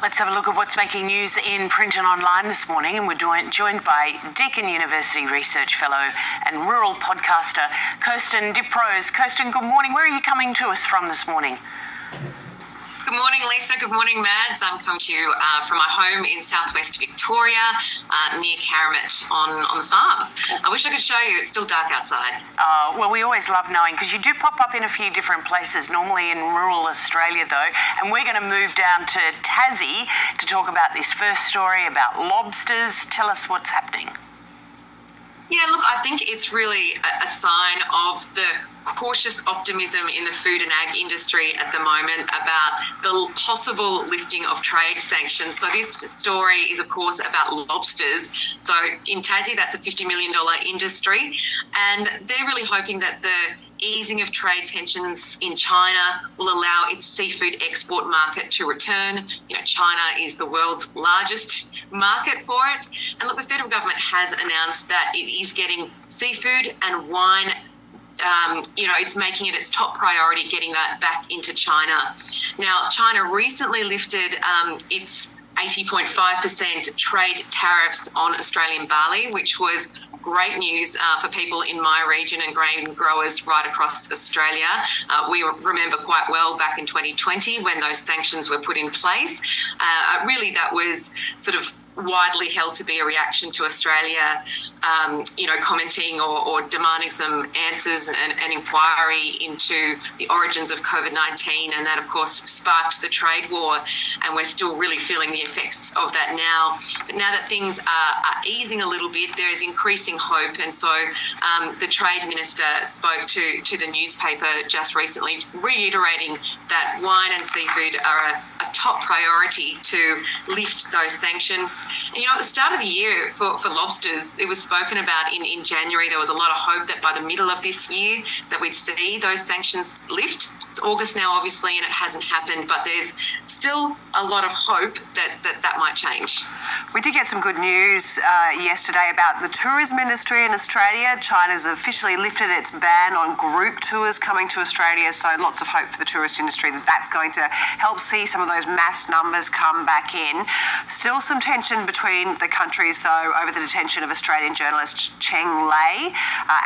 Let's have a look at what's making news in print and online this morning, and we're joined by Deakin University Research Fellow and rural podcaster Kirsten Dioprese. Kirsten, good morning. Where are you coming to us from this morning? Good morning, Lisa. Good morning, Mads. I'm coming to you from my home in southwest Victoria, near Karamat on the farm. I wish I could show you. It's still dark outside. Well, we always love knowing, because you do pop up in a few different places, normally in rural Australia though, and we're going to move down to Tassie to talk about this first story about lobsters. Tell us what's happening. Yeah, look, I think it's really a sign of the cautious optimism in the food and ag industry at the moment about the possible lifting of trade sanctions. So this story is, of course, about lobsters. So in Tassie, that's a $50 million industry, and they're really hoping that the easing of trade tensions in China will allow its seafood export market to return. You know, China is the world's largest market for it. And look, the federal government has announced that it is getting seafood and wine, it's making it its top priority, getting that back into China. Now, China recently lifted its 80.5% trade tariffs on Australian barley, which was great news for people in my region and grain growers right across Australia. We remember quite well back in 2020 when those sanctions were put in place. Really, that was sort of widely held to be a reaction to Australia, commenting or demanding some answers and inquiry into the origins of COVID-19, and that, of course, sparked the trade war, and we're still really feeling the effects of that now. But now that things are easing a little bit, there is increasing hope, and so the Trade Minister spoke to the newspaper just recently, reiterating that wine and seafood are a top priority to lift those sanctions. And, at the start of the year for lobsters, it was spoken about in January. There was a lot of hope that by the middle of this year that we'd see those sanctions lift. It's August now, obviously, and it hasn't happened, but there's still a lot of hope that might change. We did get some good news yesterday about the tourism industry in Australia. China's officially lifted its ban on group tours coming to Australia, so lots of hope for the tourist industry that that's going to help see some of those mass numbers come back in. Still some tension between the countries, though, over the detention of Australian journalist Cheng Lei,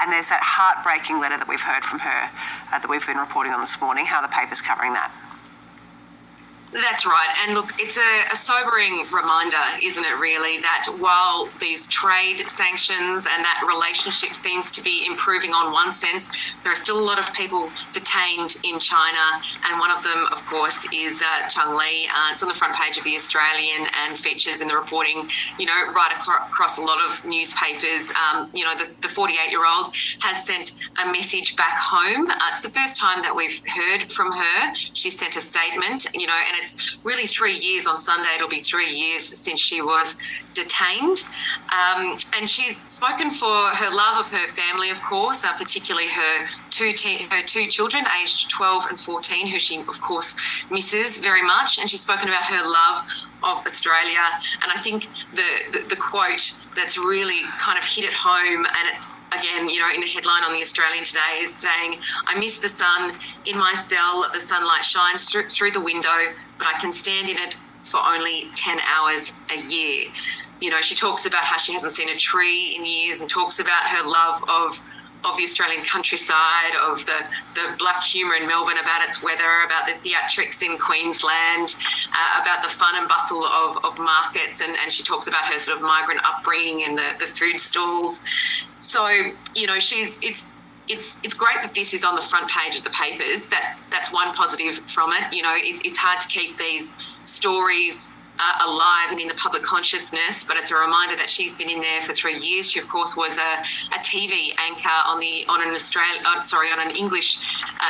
and there's that heartbreaking letter that we've heard from her that we've been reporting on this morning. How are the papers covering that? That's right. And look, it's a sobering reminder, isn't it, really, that while these trade sanctions and that relationship seems to be improving on one sense, there are still a lot of people detained in China. And one of them, of course, is Cheng Lei. It's on the front page of The Australian and features in the reporting, right across a lot of newspapers. The 48-year-old has sent a message back home. It's the first time that we've heard from her. She sent a statement, and it's really 3 years on Sunday. It'll be 3 years since she was detained. And she's spoken for her love of her family, of course, particularly her two children, aged 12 and 14, who she, of course, misses very much. And she's spoken about her love of Australia. And I think the quote that's really kind of hit at home, and it's, again, in the headline on The Australian today, is saying, "I miss the sun in my cell. The sunlight shines through the window, but I can stand in it for only 10 hours a year." She talks about how she hasn't seen a tree in years, and talks about her love of the Australian countryside, of the black humour in Melbourne, about its weather, about the theatrics in Queensland, about the fun and bustle of markets, and she talks about her sort of migrant upbringing and the food stalls. So, it's great that this is on the front page of the papers. That's one positive from it. It's hard to keep these stories alive and in the public consciousness, but it's a reminder that she's been in there for 3 years. She, of course, was a TV anchor on an English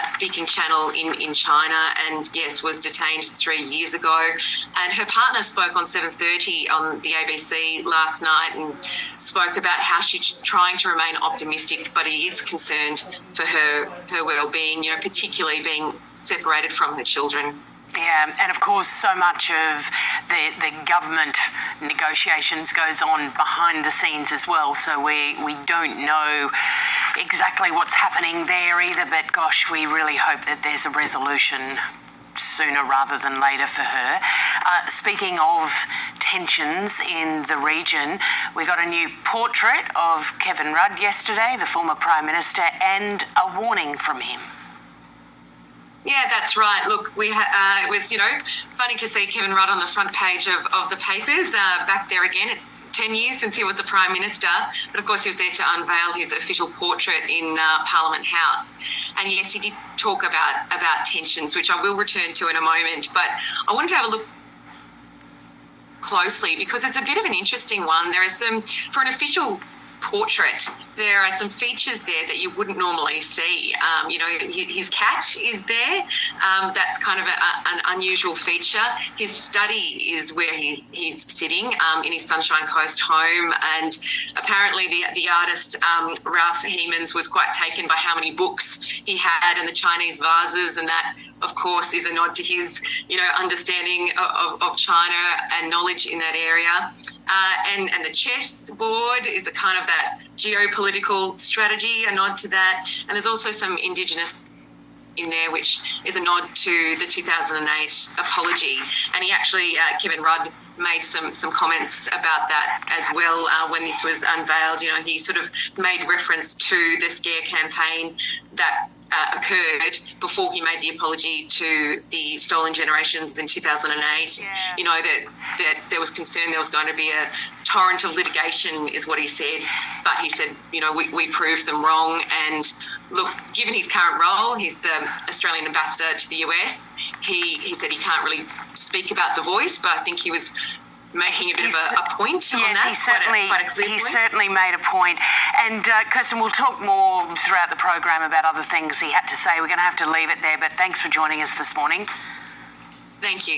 speaking channel in China, and yes, was detained 3 years ago. And her partner spoke on 7:30 on the ABC last night and spoke about how she's just trying to remain optimistic, but he is concerned for her well-being, particularly being separated from her children. Yeah, and of course so much of the government negotiations goes on behind the scenes as well, so we don't know exactly what's happening there either, but gosh, we really hope that there's a resolution sooner rather than later for her. Speaking of tensions in the region, we got a new portrait of Kevin Rudd yesterday, the former Prime Minister, and a warning from him. Yeah, that's right. Look, it was, funny to see Kevin Rudd on the front page of the papers. Back there again, it's 10 years since he was the Prime Minister, but of course he was there to unveil his official portrait in Parliament House. And yes, he did talk about tensions, which I will return to in a moment, but I wanted to have a look closely because it's a bit of an interesting one. There are for an official portrait, there are some features there that you wouldn't normally see. His cat is there. That's kind of an unusual feature. His study is where he's sitting in his Sunshine Coast home, and apparently the artist Ralph Hemans was quite taken by how many books he had and the Chinese vases, and that of course is a nod to his understanding of China and knowledge in that area. And the chess board is a kind of that geopolitical strategy, a nod to that. And there's also some Indigenous in there, which is a nod to the 2008 apology. And he actually, Kevin Rudd, made some comments about that as well when this was unveiled. He sort of made reference to the scare campaign that occurred before he made the apology to the stolen generations in 2008. Yeah. That there was concern there was going to be a torrent of litigation is what he said, but he said, we proved them wrong. And look, given his current role, he's the Australian ambassador to the US. He said he can't really speak about The Voice, but I think he was making a bit of a point on that. He certainly made a point. And Kirsten, we'll talk more throughout the program about other things he had to say. We're going to have to leave it there, but thanks for joining us this morning. Thank you.